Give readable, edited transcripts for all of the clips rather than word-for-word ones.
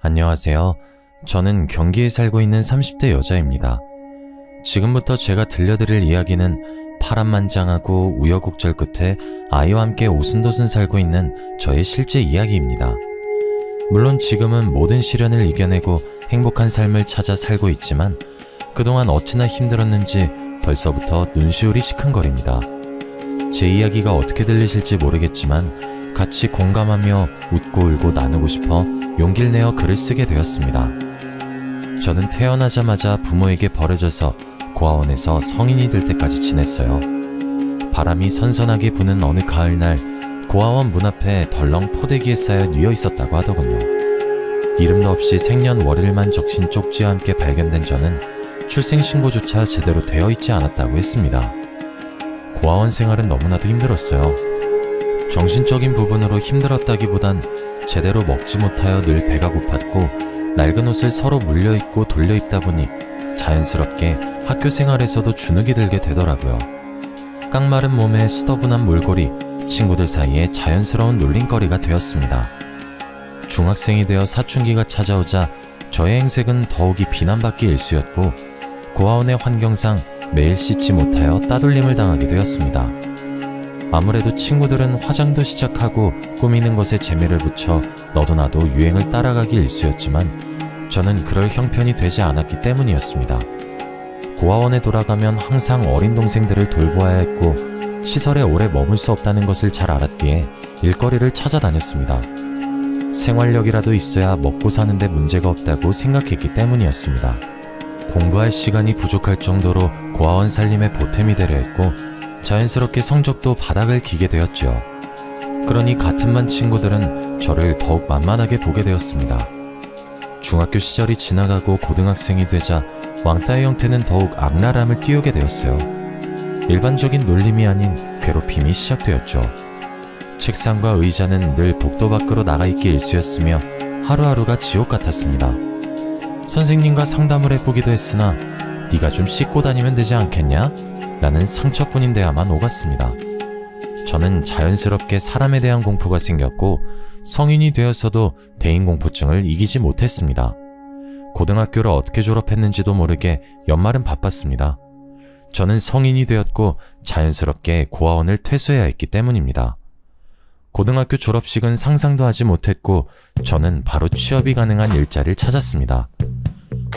안녕하세요. 저는 경기에 살고 있는 30대 여자입니다. 지금부터 제가 들려드릴 이야기는 파란만장하고 우여곡절 끝에 아이와 함께 오순도순 살고 있는 저의 실제 이야기입니다. 물론 지금은 모든 시련을 이겨내고 행복한 삶을 찾아 살고 있지만 그동안 어찌나 힘들었는지 벌써부터 눈시울이 시큰거립니다. 제 이야기가 어떻게 들리실지 모르겠지만 같이 공감하며 웃고 울고 나누고 싶어 용기를 내어 글을 쓰게 되었습니다. 저는 태어나자마자 부모에게 버려져서 고아원에서 성인이 될 때까지 지냈어요. 바람이 선선하게 부는 어느 가을날 고아원 문 앞에 덜렁 포대기에 쌓여 뉘어 있었다고 하더군요. 이름도 없이 생년월일만 적신 쪽지와 함께 발견된 저는 출생신고조차 제대로 되어 있지 않았다고 했습니다. 고아원 생활은 너무나도 힘들었어요. 정신적인 부분으로 힘들었다기보단 제대로 먹지 못하여 늘 배가 고팠고 낡은 옷을 서로 물려입고 돌려입다 보니 자연스럽게 학교 생활에서도 주눅이 들게 되더라고요. 깡마른 몸에 수더분한 몰골이 친구들 사이에 자연스러운 놀림거리가 되었습니다. 중학생이 되어 사춘기가 찾아오자 저의 행색은 더욱이 비난받기 일쑤였고 고아원의 환경상 매일 씻지 못하여 따돌림을 당하게 되었습니다. 아무래도 친구들은 화장도 시작하고 꾸미는 것에 재미를 붙여 너도 나도 유행을 따라가기 일쑤였지만 저는 그럴 형편이 되지 않았기 때문이었습니다. 고아원에 돌아가면 항상 어린 동생들을 돌보아야 했고 시설에 오래 머물 수 없다는 것을 잘 알았기에 일거리를 찾아다녔습니다. 생활력이라도 있어야 먹고 사는데 문제가 없다고 생각했기 때문이었습니다. 공부할 시간이 부족할 정도로 고아원 살림에 보탬이 되려 했고 자연스럽게 성적도 바닥을 기게 되었죠. 그러니 같은 반 친구들은 저를 더욱 만만하게 보게 되었습니다. 중학교 시절이 지나가고 고등학생이 되자 왕따의 형태는 더욱 악랄함을 띄우게 되었어요. 일반적인 놀림이 아닌 괴롭힘이 시작되었죠. 책상과 의자는 늘 복도 밖으로 나가 있기 일쑤였으며 하루하루가 지옥 같았습니다. 선생님과 상담을 해보기도 했으나 네가 좀 씻고 다니면 되지 않겠냐? 라는 상처뿐인데야만 오갔습니다. 저는 자연스럽게 사람에 대한 공포가 생겼고 성인이 되어서도 대인공포증을 이기지 못했습니다. 고등학교를 어떻게 졸업했는지도 모르게 연말은 바빴습니다. 저는 성인이 되었고 자연스럽게 고아원을 퇴소해야 했기 때문입니다. 고등학교 졸업식은 상상도 하지 못했고 저는 바로 취업이 가능한 일자리를 찾았습니다.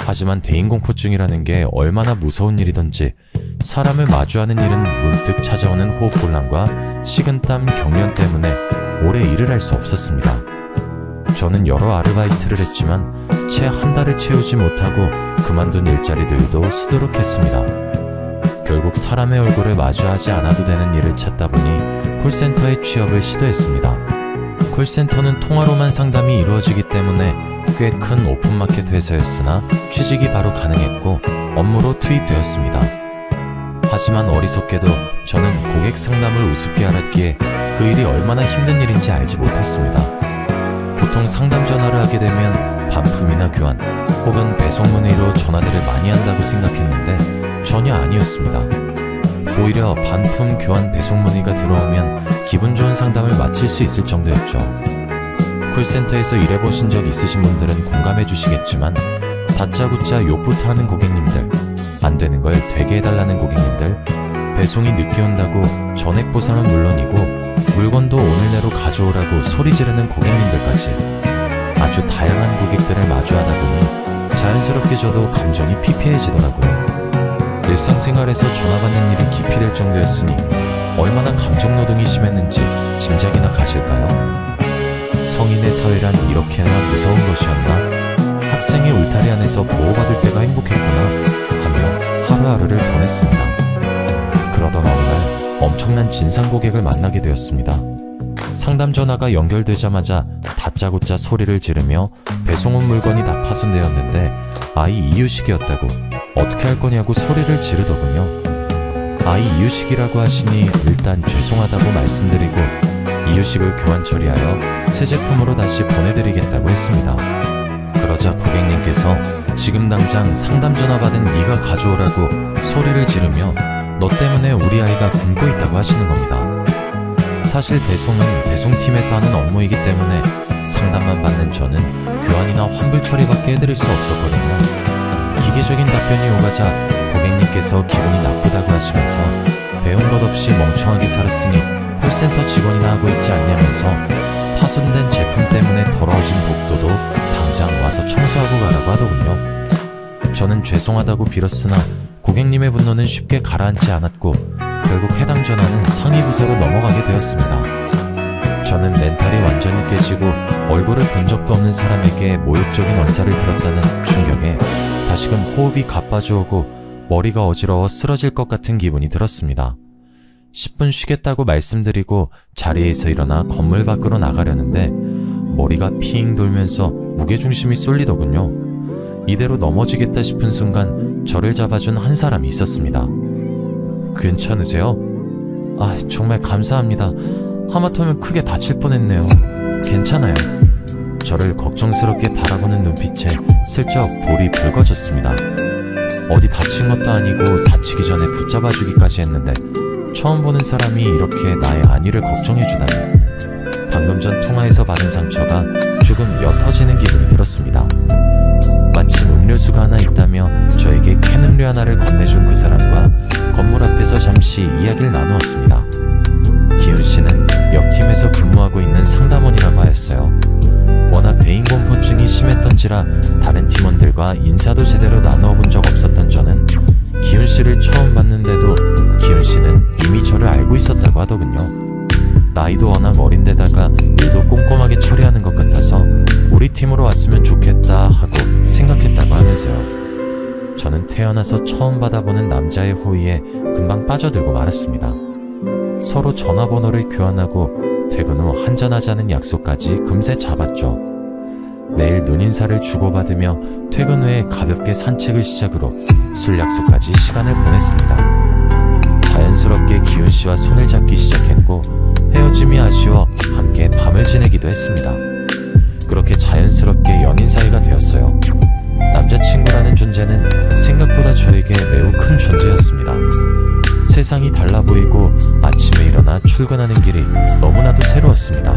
하지만 대인공포증이라는 게 얼마나 무서운 일이던지 사람을 마주하는 일은 문득 찾아오는 호흡곤란과 식은땀, 경련 때문에 오래 일을 할 수 없었습니다. 저는 여러 아르바이트를 했지만 채 한 달을 채우지 못하고 그만둔 일자리들도 수두룩했습니다. 결국 사람의 얼굴을 마주하지 않아도 되는 일을 찾다 보니 콜센터에 취업을 시도했습니다. 콜센터는 통화로만 상담이 이루어지기 때문에 꽤 큰 오픈마켓 회사였으나 취직이 바로 가능했고 업무로 투입되었습니다. 하지만 어리석게도 저는 고객 상담을 우습게 알았기에 그 일이 얼마나 힘든 일인지 알지 못했습니다. 보통 상담 전화를 하게 되면 반품이나 교환 혹은 배송 문의로 전화들을 많이 한다고 생각했는데 전혀 아니었습니다. 오히려 반품, 교환, 배송 문의가 들어오면 기분 좋은 상담을 마칠 수 있을 정도였죠. 콜센터에서 일해보신 적 있으신 분들은 공감해 주시겠지만 다짜고짜 욕부터 하는 고객님들, 안 되는 걸 되게 해달라는 고객님들, 배송이 늦게 온다고 전액 보상은 물론이고 물건도 오늘 내로 가져오라고 소리 지르는 고객님들까지 아주 다양한 고객들을 마주하다 보니 자연스럽게 저도 감정이 피폐해지더라고요. 일상생활에서 전화 받는 일이 기피될 정도였으니 얼마나 감정노동이 심했는지 짐작이나 가실까요? 성인의 사회란 이렇게나 무서운 것이었나? 학생의 울타리 안에서 보호받을 때가 행복했구나 하며 하루하루를 보냈습니다. 그러던 어느 날 엄청난 진상 고객을 만나게 되었습니다. 상담 전화가 연결되자마자 다짜고짜 소리를 지르며 배송 온 물건이 다 파손되었는데 아이 이유식이었다고 어떻게 할 거냐고 소리를 지르더군요. 아이 이유식이라고 하시니 일단 죄송하다고 말씀드리고 이유식을 교환 처리하여 새 제품으로 다시 보내드리겠다고 했습니다. 그러자 고객님께서 지금 당장 상담 전화 받은 네가 가져오라고 소리를 지르며 너 때문에 우리 아이가 굶고 있다고 하시는 겁니다. 사실 배송은 배송팀에서 하는 업무이기 때문에 상담만 받는 저는 교환이나 혹시나 환불 처리밖에 해드릴 수 없었거든요. 기계적인 답변이 오가자 고객님께서 기분이 나쁘다고 하시면서 배운 것 없이 멍청하게 살았으니 콜센터 직원이나 하고 있지 않냐면서 파손된 제품 때문에 더러워진 복도도 당장 와서 청소하고 가라고 하더군요. 저는 죄송하다고 빌었으나 고객님의 분노는 쉽게 가라앉지 않았고 결국 해당 전화는 상위 부서로 넘어가게 되었습니다. 저는 멘탈이 완전히 깨지고 얼굴을 본 적도 없는 사람에게 모욕적인 언사를 들었다는 충격에 다시금 호흡이 가빠져오고 머리가 어지러워 쓰러질 것 같은 기분이 들었습니다. 10분 쉬겠다고 말씀드리고 자리에서 일어나 건물 밖으로 나가려는데 머리가 핑 돌면서 무게중심이 쏠리더군요. 이대로 넘어지겠다 싶은 순간 저를 잡아준 한 사람이 있었습니다. 괜찮으세요? 아, 정말 감사합니다. 하마터면 크게 다칠 뻔했네요. 괜찮아요. 저를 걱정스럽게 바라보는 눈빛에 슬쩍 볼이 붉어졌습니다. 어디 다친 것도 아니고 다치기 전에 붙잡아주기까지 했는데 처음 보는 사람이 이렇게 나의 안위를 걱정해주다니. 방금 전 통화에서 받은 상처가 조금 옅어지는 기분이 들었습니다. 마침 음료수가 하나 있다며 저에게 캔 음료 하나를 건네준 그 사람과 건물 앞에서 잠시 이야기를 나누었습니다. 기훈씨는 옆팀에서 근무하고 있는 상담원이라고 하였어요. 워낙 대인공포증이 심했던지라 다른 팀원들과 인사도 제대로 나누어 본 적 없었던 저는 기훈씨를 처음 봤는데도 기훈씨는 이미 저를 알고 있었다고 하더군요. 나이도 워낙 어린데다가 일도 꼼꼼하게 처리하는 것 같아서 우리 팀으로 왔으면 좋겠다 하고 생각했다고 하면서요. 저는 태어나서 처음 받아보는 남자의 호의에 금방 빠져들고 말았습니다. 서로 전화번호를 교환하고 퇴근 후 한잔하자는 약속까지 금세 잡았죠. 매일 눈인사를 주고받으며 퇴근 후에 가볍게 산책을 시작으로 술 약속까지 시간을 보냈습니다. 자연스럽게 기훈씨와 손을 잡기 시작했고 헤어짐이 아쉬워 함께 밤을 지내기도 했습니다. 그렇게 자연스럽게 연인 사이가 되었어요. 남자친구라는 존재는 생각보다 저에게 매우 큰 존재였습니다. 세상이 달라 보이고 아침에 일어나 출근하는 길이 너무나도 새로웠습니다.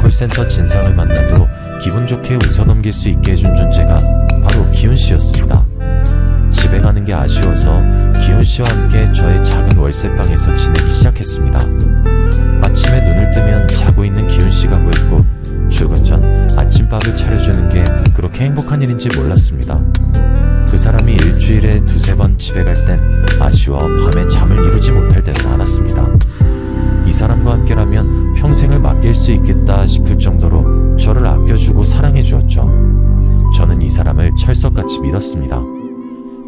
콜센터 진상을 만나도 기분 좋게 웃어넘길 수 있게 해준 존재가 바로 기훈씨였습니다. 집에 가는 게 아쉬워서 기훈씨와 함께 저의 작은 월세방에서 지내기 시작했습니다. 아침에 눈을 뜨면 자고 있는 기훈씨가 보였고 출근 전 아침밥을 차려주는 게 그렇게 행복한 일인지 몰랐습니다. 그 사람이 일주일에 두세 번 집에 갈 땐 아쉬워 밤에 잠을 이루지 못할 때도 많았습니다. 이 사람과 함께라면 평생을 맡길 수 있겠다 싶을 정도로 저를 아껴주고 사랑해 주었죠. 저는 이 사람을 철석같이 믿었습니다.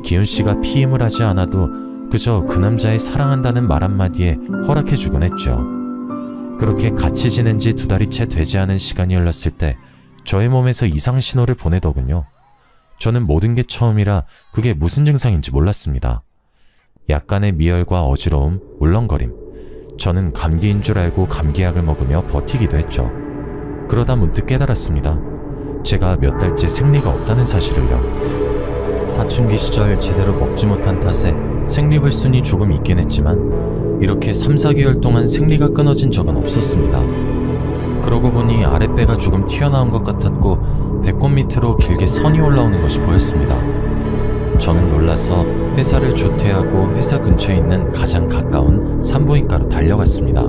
기훈씨가 피임을 하지 않아도 그저 그 남자의 사랑한다는 말 한마디에 허락해 주곤 했죠. 그렇게 같이 지낸 지 2달이 채 되지 않은 시간이 흘렀을 때 저의 몸에서 이상 신호를 보내더군요. 저는 모든 게 처음이라 그게 무슨 증상인지 몰랐습니다. 약간의 미열과 어지러움, 울렁거림. 저는 감기인 줄 알고 감기약을 먹으며 버티기도 했죠. 그러다 문득 깨달았습니다. 제가 몇 달째 생리가 없다는 사실을요. 사춘기 시절 제대로 먹지 못한 탓에 생리불순이 조금 있긴 했지만 이렇게 3-4개월 동안 생리가 끊어진 적은 없었습니다. 그러고 보니 아랫배가 조금 튀어나온 것 같았고 배꼽 밑으로 길게 선이 올라오는 것이 보였습니다. 저는 놀라서 회사를 조퇴하고 회사 근처에 있는 가장 가까운 산부인과로 달려갔습니다.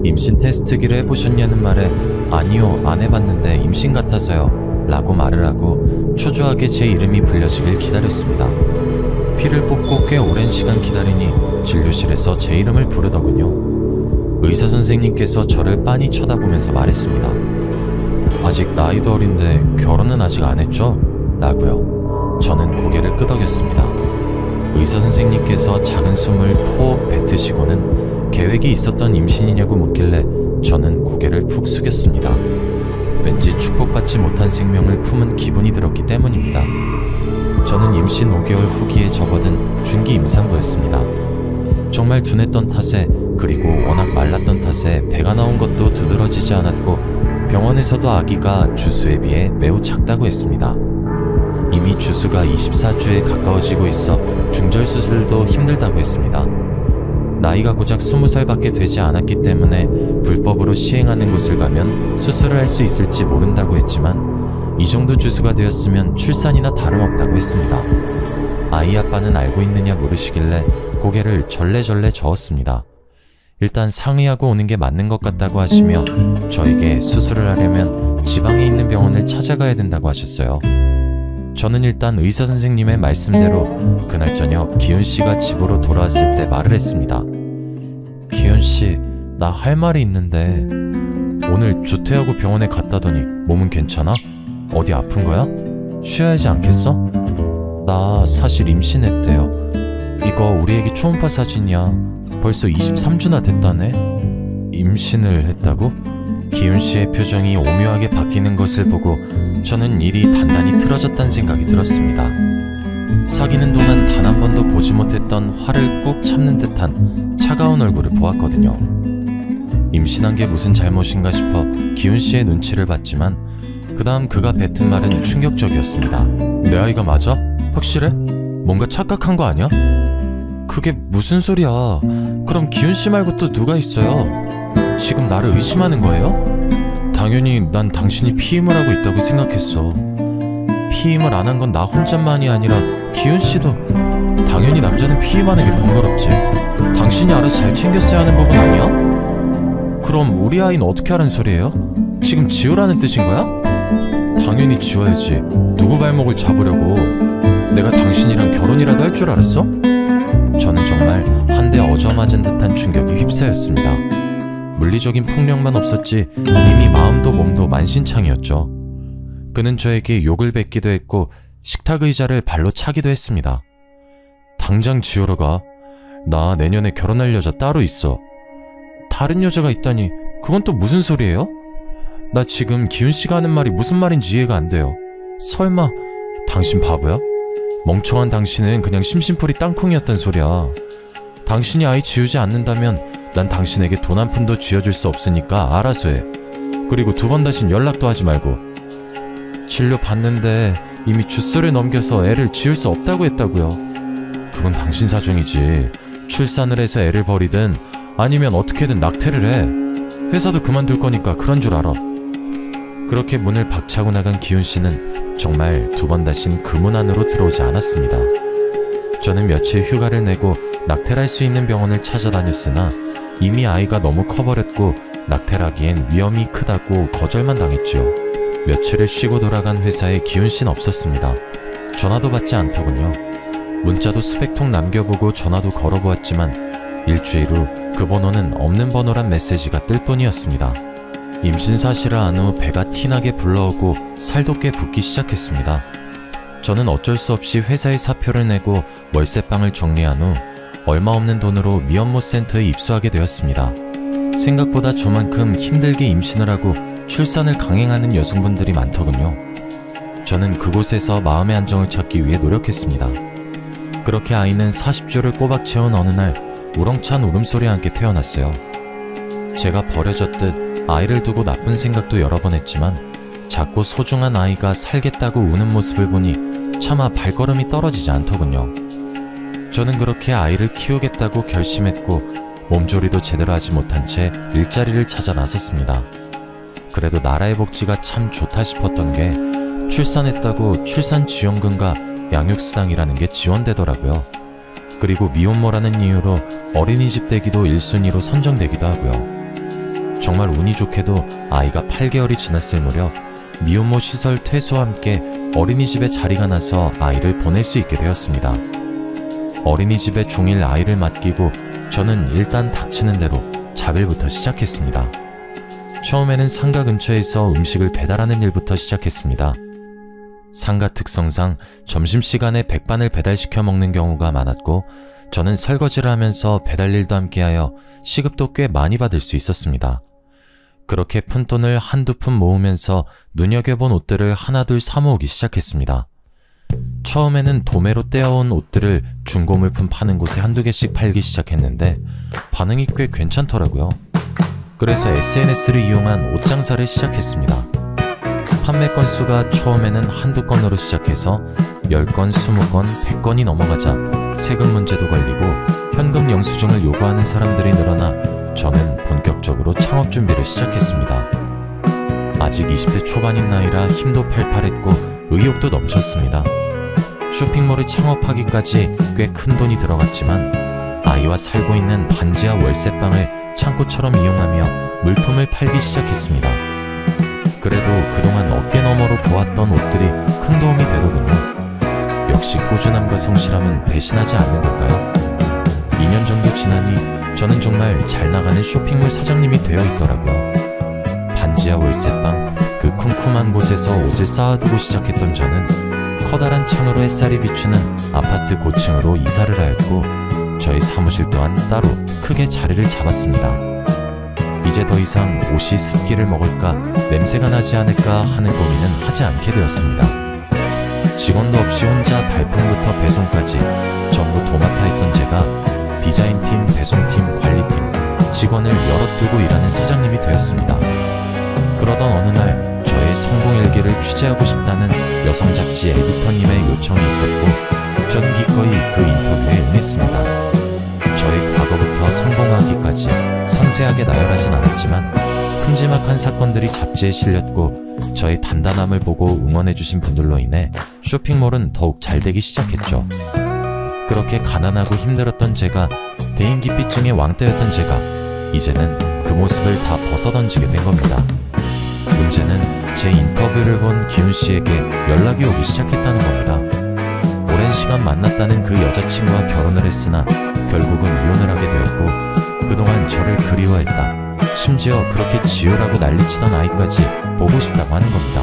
임신 테스트기를 해보셨냐는 말에 아니요, 안 해봤는데 임신 같아서요 라고 말을 하고 초조하게 제 이름이 불려지길 기다렸습니다. 피를 뽑고 꽤 오랜 시간 기다리니 진료실에서 제 이름을 부르더군요. 의사 선생님께서 저를 빤히 쳐다보면서 말했습니다. 아직 나이도 어린데 결혼은 아직 안 했죠? 라고요. 저는 고개를 끄덕였습니다. 의사 선생님께서 작은 숨을 포 뱉으시고는 계획이 있었던 임신이냐고 묻길래 저는 고개를 푹 숙였습니다. 왠지 축복받지 못한 생명을 품은 기분이 들었기 때문입니다. 저는 임신 5개월 후기에 접어든 중기 임산부였습니다. 정말 둔했던 탓에 그리고 워낙 말랐던 탓에 배가 나온 것도 두드러지지 않았고 병원에서도 아기가 주수에 비해 매우 작다고 했습니다. 이미 주수가 24주에 가까워지고 있어 중절 수술도 힘들다고 했습니다. 나이가 고작 20살밖에 되지 않았기 때문에 불법으로 시행하는 곳을 가면 수술을 할 수 있을지 모른다고 했지만 이 정도 주수가 되었으면 출산이나 다름없다고 했습니다. 아이 아빠는 알고 있느냐 물으시길래 고개를 절레절레 저었습니다. 일단 상의하고 오는 게 맞는 것 같다고 하시며 저에게 수술을 하려면 지방에 있는 병원을 찾아가야 된다고 하셨어요. 저는 일단 의사 선생님의 말씀대로 그날 저녁 기훈씨가 집으로 돌아왔을 때 말을 했습니다. 기훈씨, 나 할 말이 있는데 오늘 조퇴하고 병원에 갔다더니 몸은 괜찮아? 어디 아픈 거야? 쉬어야 하지 않겠어? 나 사실 임신했대요. 이거 우리 애기 초음파 사진이야. 벌써 23주나 됐다네? 임신을 했다고? 기훈씨의 표정이 오묘하게 바뀌는 것을 보고 저는 일이 단단히 틀어졌다는 생각이 들었습니다. 사귀는 동안 단 한 번도 보지 못했던 화를 꾹 참는 듯한 차가운 얼굴을 보았거든요. 임신한 게 무슨 잘못인가 싶어 기훈씨의 눈치를 봤지만 그 다음 그가 뱉은 말은 충격적이었습니다. 내 아이가 맞아? 확실해? 뭔가 착각한 거 아니야? 그게 무슨 소리야. 그럼 기훈씨 말고 또 누가 있어요? 지금 나를 의심하는 거예요? 당연히 난 당신이 피임을 하고 있다고 생각했어. 피임을 안 한 건 나 혼자만이 아니라 기훈씨도. 당연히 남자는 피임하는 게 번거롭지. 당신이 알아서 잘 챙겼어야 하는 법은 아니야? 그럼 우리 아이는 어떻게 하라는 소리예요? 지금 지우라는 뜻인 거야? 당연히 지워야지. 누구 발목을 잡으려고. 내가 당신이랑 결혼이라도 할 줄 알았어? 저는 정말 한 대 얻어맞은 듯한 충격이 휩싸였습니다. 물리적인 폭력만 없었지 이미 마음도 몸도 만신창이었죠. 그는 저에게 욕을 뱉기도 했고 식탁 의자를 발로 차기도 했습니다. 당장 지우러 가. 나 내년에 결혼할 여자 따로 있어. 다른 여자가 있다니 그건 또 무슨 소리예요? 나 지금 기훈씨가 하는 말이 무슨 말인지 이해가 안 돼요. 설마 당신 바보야? 멍청한 당신은 그냥 심심풀이 땅콩이었단 소리야. 당신이 아이 지우지 않는다면 난 당신에게 돈 한 푼도 쥐어줄 수 없으니까 알아서 해. 그리고 두 번 다신 연락도 하지 말고. 진료 받는데 이미 주소를 넘겨서 애를 지울 수 없다고 했다고요. 그건 당신 사정이지. 출산을 해서 애를 버리든 아니면 어떻게든 낙태를 해. 회사도 그만둘 거니까 그런 줄 알아. 그렇게 문을 박차고 나간 기훈씨는 정말 두 번 다신 그 문 안으로 들어오지 않았습니다. 저는 며칠 휴가를 내고 낙태를 할 수 있는 병원을 찾아다녔으나 이미 아이가 너무 커버렸고 낙태를 하기엔 위험이 크다고 거절만 당했지요. 며칠을 쉬고 돌아간 회사에 기훈씨는 없었습니다. 전화도 받지 않더군요. 문자도 수백 통 남겨보고 전화도 걸어보았지만 일주일 후 그 번호는 없는 번호란 메시지가 뜰 뿐이었습니다. 임신 사실을 안 후 배가 티나게 불러오고 살도 꽤 붓기 시작했습니다. 저는 어쩔 수 없이 회사에 사표를 내고 월세방을 정리한 후 얼마 없는 돈으로 미혼모 센터에 입소하게 되었습니다. 생각보다 저만큼 힘들게 임신을 하고 출산을 강행하는 여성분들이 많더군요. 저는 그곳에서 마음의 안정을 찾기 위해 노력했습니다. 그렇게 아이는 40주를 꼬박 채운 어느 날 우렁찬 울음소리와 함께 태어났어요. 제가 버려졌듯 아이를 두고 나쁜 생각도 여러 번 했지만 작고 소중한 아이가 살겠다고 우는 모습을 보니 차마 발걸음이 떨어지지 않더군요. 저는 그렇게 아이를 키우겠다고 결심했고 몸조리도 제대로 하지 못한 채 일자리를 찾아 나섰습니다. 그래도 나라의 복지가 참 좋다 싶었던 게 출산했다고 출산지원금과 양육수당이라는 게 지원되더라고요. 그리고 미혼모라는 이유로 어린이집 대기도 1순위로 선정되기도 하고요. 정말 운이 좋게도 아이가 8개월이 지났을 무렵 미혼모 시설 퇴소와 함께 어린이집에 자리가 나서 아이를 보낼 수 있게 되었습니다. 어린이집에 종일 아이를 맡기고 저는 일단 닥치는 대로 자빌부터 시작했습니다. 처음에는 상가 근처에서 음식을 배달하는 일부터 시작했습니다. 상가 특성상 점심시간에 백반을 배달시켜 먹는 경우가 많았고 저는 설거지를 하면서 배달일도 함께하여 시급도 꽤 많이 받을 수 있었습니다. 그렇게 푼돈을 한두 푼 모으면서 눈여겨본 옷들을 하나둘 사모으기 시작했습니다. 처음에는 도매로 떼어온 옷들을 중고물품 파는 곳에 한두 개씩 팔기 시작했는데 반응이 꽤 괜찮더라고요. 그래서 SNS를 이용한 옷 장사를 시작했습니다. 판매 건수가 처음에는 한두 건으로 시작해서 10건, 20건, 100건이 넘어가자 세금 문제도 걸리고 현금 영수증을 요구하는 사람들이 늘어나 저는 본격적으로 창업 준비를 시작했습니다. 아직 20대 초반인 나이라 힘도 팔팔했고 의욕도 넘쳤습니다. 쇼핑몰을 창업하기까지 꽤 큰 돈이 들어갔지만 아이와 살고 있는 반지하 월세방을 창고처럼 이용하며 물품을 팔기 시작했습니다. 그래도 그동안 어깨너머로 보았던 옷들이 큰 도움이 되더군요. 역시 꾸준함과 성실함은 배신하지 않는 걸까요? 2년 정도 지나니 저는 정말 잘 나가는 쇼핑몰 사장님이 되어 있더라고요. 반지하 월세방 그 쿰쿰한 곳에서 옷을 쌓아두고 시작했던 저는 커다란 창으로 햇살이 비추는 아파트 고층으로 이사를 하였고 저희 사무실 또한 따로 크게 자리를 잡았습니다. 이제 더 이상 옷이 습기를 먹을까 냄새가 나지 않을까 하는 고민은 하지 않게 되었습니다. 직원도 없이 혼자 발품부터 배송까지 전부 도맡아 했던 제가 디자인팀, 배송팀, 관리팀, 직원을 여럿 두고 일하는 사장님이 되었습니다. 그러던 어느 날 저의 성공 일기를 취재하고 싶다는 여성 잡지 에디터님의 요청이 있었고 저는 기꺼이 그 인터뷰에 응했습니다. 저의 과거부터 성공하기까지 상세하게 나열하진 않았지만 큼지막한 사건들이 잡지에 실렸고 저의 단단함을 보고 응원해주신 분들로 인해 쇼핑몰은 더욱 잘되기 시작했죠. 그렇게 가난하고 힘들었던 제가, 대인기피증의 왕따였던 제가 이제는 그 모습을 다 벗어던지게 된 겁니다. 문제는 제 인터뷰를 본 기훈씨에게 연락이 오기 시작했다는 겁니다. 오랜 시간 만났다는 그 여자친구와 결혼을 했으나 결국은 이혼을 하게 되었고 그동안 저를 그리워했다, 심지어 그렇게 지우라고 난리치던 아이까지 보고 싶다고 하는 겁니다.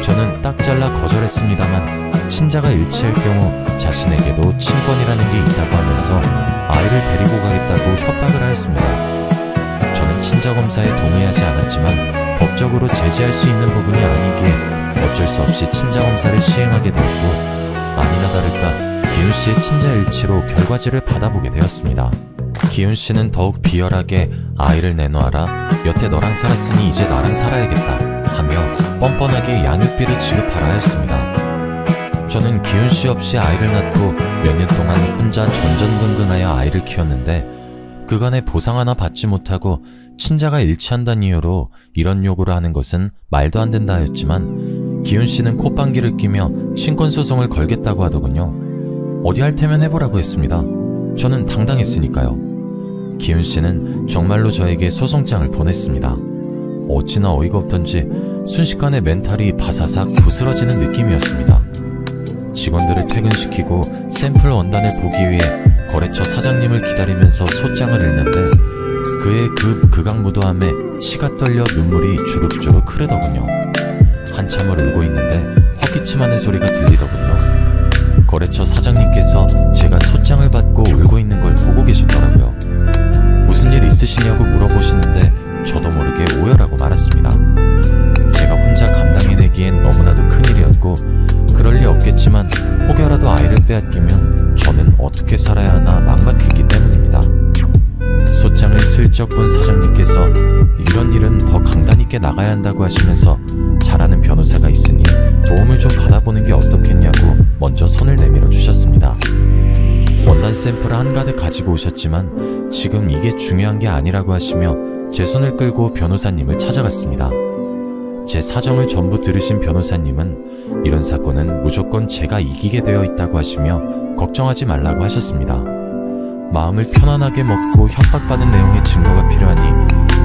저는 딱 잘라 거절했습니다만 친자가 일치할 경우 자신에게도 친권이라는 게 있다고 하면서 아이를 데리고 가겠다고 협박을 하였습니다. 저는 친자검사에 동의하지 않았지만 법적으로 제재할 수 있는 부분이 아니기에 어쩔 수 없이 친자검사를 시행하게 되었고 아니나 다를까 기훈씨의 친자 일치로 결과지를 받아보게 되었습니다. 기훈씨는 더욱 비열하게 아이를 내놓아라, 여태 너랑 살았으니 이제 나랑 살아야겠다 하며 뻔뻔하게 양육비를 지급하라 하였습니다. 저는 기훈씨 없이 아이를 낳고 몇 년 동안 혼자 전전긍긍하여 아이를 키웠는데 그간의 보상 하나 받지 못하고 친자가 일치한다는 이유로 이런 요구를 하는 것은 말도 안 된다 하였지만 기훈씨는 콧방귀를 끼며 친권소송을 걸겠다고 하더군요. 어디 할 테면 해보라고 했습니다. 저는 당당했으니까요. 기훈씨는 정말로 저에게 소송장을 보냈습니다. 어찌나 어이가 없던지 순식간에 멘탈이 바사삭 부스러지는 느낌이었습니다. 직원들을 퇴근시키고 샘플 원단을 보기 위해 거래처 사장님을 기다리면서 소장을 읽는데 그의 극악무도함에 치가 떨려 눈물이 주룩주룩 흐르더군요. 한참을 울고 있는데 헛기침하는 소리가 들리더군요. 거래처 사장님께서 제가 소장을 받고 울고 있는 걸 보고 계셨더라고요. 무슨 일 있으시냐고 물어보시는데 저도 모르게 오열하고 말았습니다. 제가 혼자 감당해내기엔 너무나도 큰일이었고 그럴 리 없겠지만 혹여라도 아이를 빼앗기면 저는 어떻게 살아야 하나 막막했기 때문입니다. 소장을 슬쩍 본 사장님께서 이런 일은 더 강단 있게 나가야 한다고 하시면서 잘하는 변호사가 있으니 도움을 좀 받아보는 게 어떻겠냐고 먼저 손을 내밀어 주셨습니다. 원단 샘플을 한가득 가지고 오셨지만 지금 이게 중요한 게 아니라고 하시며 제 손을 끌고 변호사님을 찾아갔습니다. 제 사정을 전부 들으신 변호사님은 이런 사건은 무조건 제가 이기게 되어 있다고 하시며 걱정하지 말라고 하셨습니다. 마음을 편안하게 먹고 협박받은 내용의 증거가 필요하니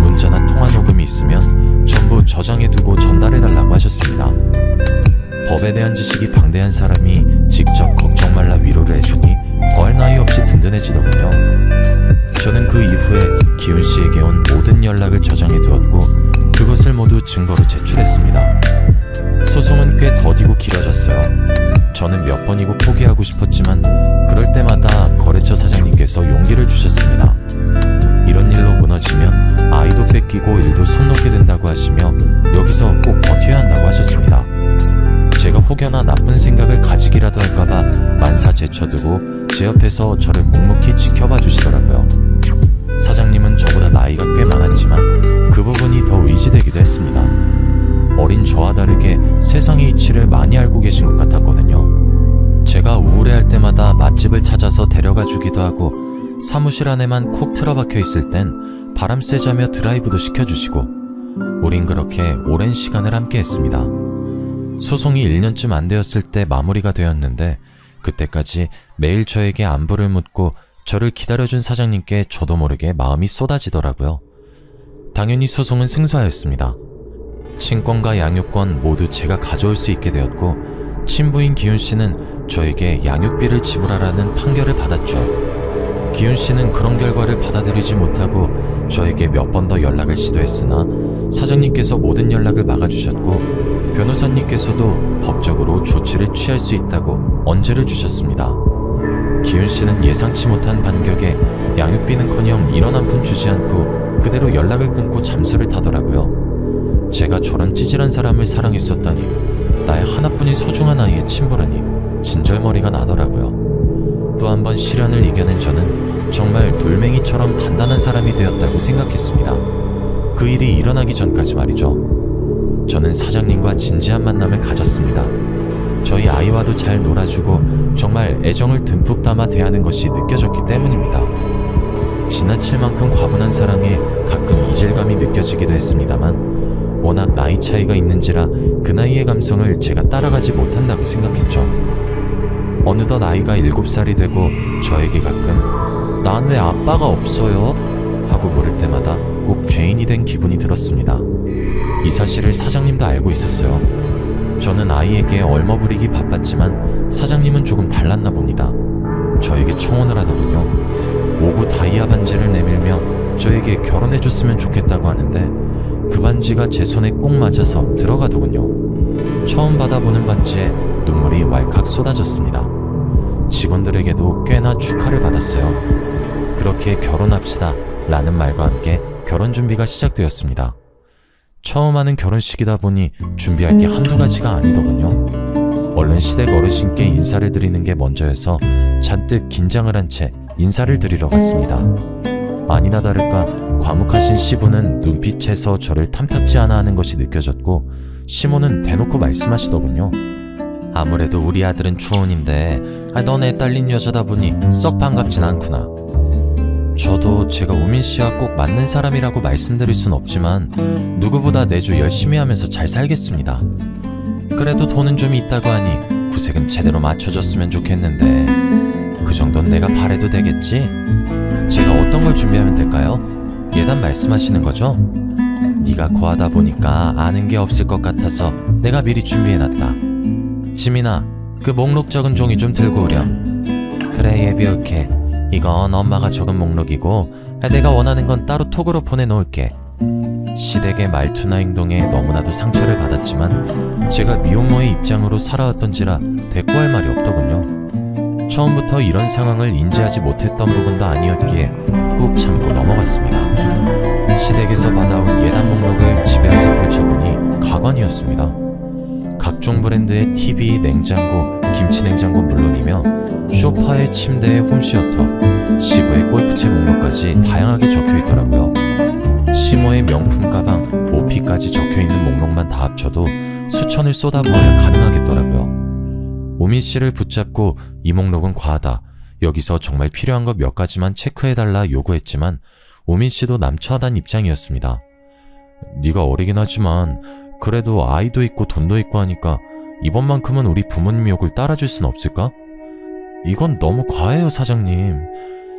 문자나 통화 녹음이 있으면 전부 저장해두고 전달해달라고 하셨습니다. 법에 대한 지식이 방대한 사람이 직접 걱정 말라 위로를 해주니 더할 나위 없이 든든해지더군요. 저는 그 이후에 기훈씨에게 온 모든 연락을 저장해두었고 그것을 모두 증거로 제출했습니다. 소송은 꽤 더디고 길어졌어요. 저는 몇 번이고 포기하고 싶었지만 그럴 때마다 거래처 사장님께서 용기를 주셨습니다. 이런 일로 무너지면 아이도 뺏기고 일도 손 놓게 된다고 하시며 여기서 꼭 버텨야 한다고 하셨습니다. 제가 혹여나 나쁜 생각을 가지기라도 할까봐 만사 제쳐두고 제 옆에서 저를 묵묵히 지켜봐 주시더라고요. 사장님은 저보다 나이가 꽤 많았지만 그 부분이 더 의지되기도 했습니다. 어린 저와 다르게 세상의 이치를 많이 알고 계신 것 같았거든요. 제가 우울해할 때마다 맛집을 찾아서 데려가 주기도 하고 사무실 안에만 콕 틀어박혀 있을 땐 바람 쐬자며 드라이브도 시켜주시고 우린 그렇게 오랜 시간을 함께 했습니다. 소송이 1년쯤 안 되었을 때 마무리가 되었는데 그때까지 매일 저에게 안부를 묻고 저를 기다려준 사장님께 저도 모르게 마음이 쏟아지더라고요. 당연히 소송은 승소하였습니다. 친권과 양육권 모두 제가 가져올 수 있게 되었고 친부인 기훈씨는 저에게 양육비를 지불하라는 판결을 받았죠. 기훈씨는 그런 결과를 받아들이지 못하고 저에게 몇 번 더 연락을 시도했으나 사장님께서 모든 연락을 막아주셨고 변호사님께서도 법적으로 조치를 취할 수 있다고 언제를 주셨습니다. 기훈씨는 예상치 못한 반격에 양육비는커녕 1원 한 푼 주지 않고 그대로 연락을 끊고 잠수를 타더라고요. 제가 저런 찌질한 사람을 사랑했었다니, 나의 하나뿐인 소중한 아이의 친부라니 진절머리가 나더라고요. 또 한 번 시련을 이겨낸 저는 정말 돌멩이처럼 단단한 사람이 되었다고 생각했습니다. 그 일이 일어나기 전까지 말이죠. 저는 사장님과 진지한 만남을 가졌습니다. 저희 아이와도 잘 놀아주고 정말 애정을 듬뿍 담아 대하는 것이 느껴졌기 때문입니다. 지나칠 만큼 과분한 사랑에 가끔 이질감이 느껴지기도 했습니다만 워낙 나이 차이가 있는지라 그 나이의 감성을 제가 따라가지 못한다고 생각했죠. 어느덧 아이가 7살이 되고 저에게 가끔 "난 왜 아빠가 없어요?" 하고 물을 때마다 꼭 죄인이 된 기분이 들었습니다. 이 사실을 사장님도 알고 있었어요. 저는 아이에게 얼머부리기 바빴지만 사장님은 조금 달랐나 봅니다. 저에게 청혼을 하더군요. 5구 다이아 반지를 내밀며 저에게 결혼해줬으면 좋겠다고 하는데 그 반지가 제 손에 꼭 맞아서 들어가더군요. 처음 받아보는 반지에 눈물이 왈칵 쏟아졌습니다. 직원들에게도 꽤나 축하를 받았어요. 그렇게 결혼합시다 라는 말과 함께 결혼 준비가 시작되었습니다. 처음 하는 결혼식이다 보니 준비할 게 한두 가지가 아니더군요. 얼른 시댁 어르신께 인사를 드리는 게 먼저여서 잔뜩 긴장을 한 채 인사를 드리러 갔습니다. 아니나 다를까 과묵하신 시부는 눈빛에서 저를 탐탁지 않아 하는 것이 느껴졌고 시모는 대놓고 말씀하시더군요. "아무래도 우리 아들은 초혼인데 너네 딸린 여자다 보니 썩 반갑진 않구나." 저도 제가 우민씨와 꼭 맞는 사람이라고 말씀드릴 순 없지만 누구보다 내주 열심히 하면서 잘 살겠습니다. 그래도 돈은 좀 있다고 하니 구색은 제대로 맞춰줬으면 좋겠는데 그 정도는 내가 바래도 되겠지? 제가 어떤 걸 준비하면 될까요? 예단 말씀하시는 거죠? 네가 고하다 보니까 아는 게 없을 것 같아서 내가 미리 준비해놨다. 지민아, 그 목록 적은 종이 좀 들고 오렴. 그래, 예비 옳게. 이건 엄마가 적은 목록이고 내가 원하는 건 따로 톡으로 보내놓을게. 시댁의 말투나 행동에 너무나도 상처를 받았지만 제가 미혼모의 입장으로 살아왔던지라 대꾸할 말이 없더군요. 처음부터 이런 상황을 인지하지 못했던 부분도 아니었기에 꾹 참고 넘어갔습니다. 시댁에서 받아온 예단 목록을 집에 와서 펼쳐보니 가관이었습니다. 각종 브랜드의 TV, 냉장고, 김치냉장고 물론이며 소파에 침대에 홈시어터, 시부의 골프채 목록까지 다양하게 적혀있더라고요. 시모의 명품 가방, 오피까지 적혀있는 목록만 다 합쳐도 수천을 쏟아부어야 가능하겠더라고요. 우민씨를 붙잡고 "이 목록은 과하다. 여기서 정말 필요한 것 몇 가지만 체크해달라" 요구했지만 우민씨도 남처하단 입장이었습니다. "네가 어리긴 하지만 그래도 아이도 있고 돈도 있고 하니까 이번만큼은 우리 부모님 욕을 따라줄 순 없을까?" "이건 너무 과해요, 사장님.